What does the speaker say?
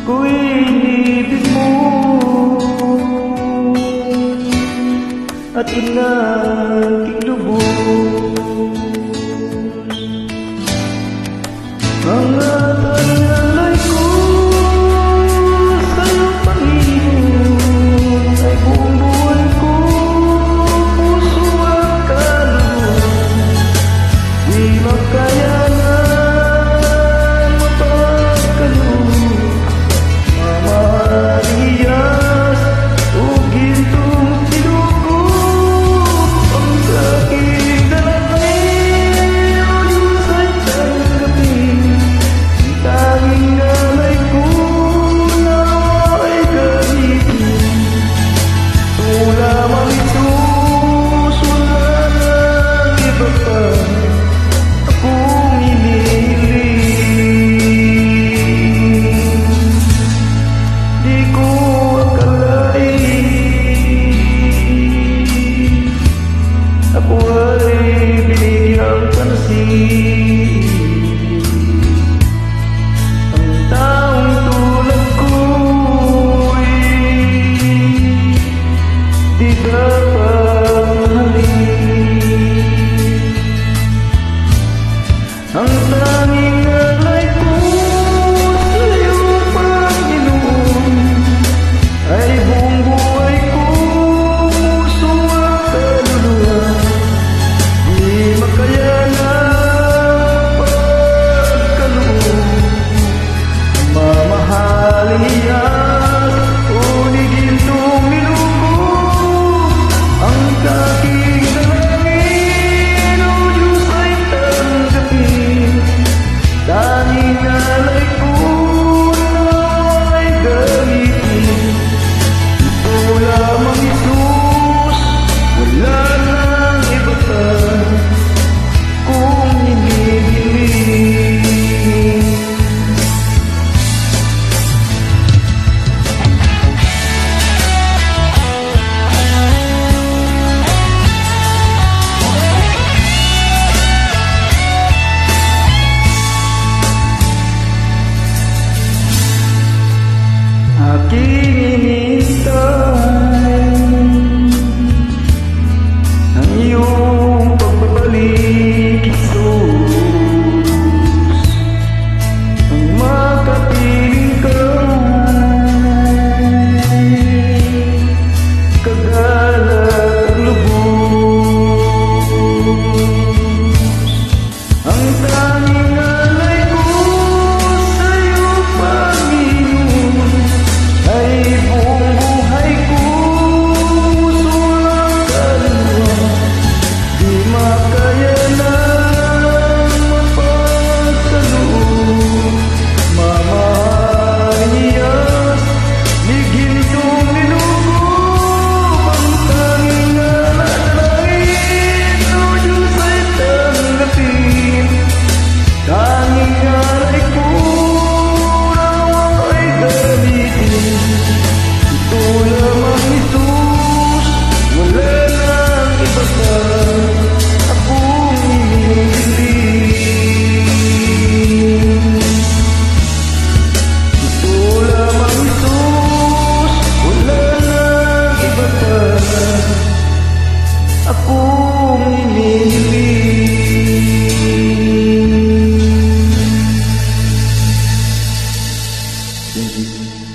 Ko'y inibig mo at inaking lubos. Mga talalay ko sa'yo, Panginoon, ay buong buhay ko, puso at kaluluwa. Di makayanan mapagkaloob, mamariyas o gintong tinukog. Ang aking dalangin o Diyos ay tanggapin. Tanging alay ko na ay gamitin. Ito lamang ito, wala nang iba pa akong inihiling. Di ko akalain ako ay binigyang pansin. Ang taong tulad ko'y di dapat mahalin. Ang tanging alay ko sa'yo, Panginoon, ay buong buhay ko, puso at kaluluwa. Di makayanan pagkaloob, mamahaliyas o di gintong nilubog. Ang aking dalangin o Diyos ay tanggapin. Tanging alay ko na ay gamitin. Ito lamang Isus, wala nang iba pa kung hinihiling. Aking inintay ang iyong pagbabalik, Jesus. Ang makapiling ka'y kagalag lubos. Ang tanging alay ko sa'yo, Panginoon, ay buong buhay ko, puso at kaluluwa. Di makayanan mapagkaloob, mamariyas di gintong nilubog. Ang tanging alalain o Diyos ay tanggapin. Tanging alay ko raw ay gamitin. Ito lamang Isus, wala nang iba pa akong hinihiling. Ito lamang Isus, wala nang iba pa akong hinihiling. Thank you.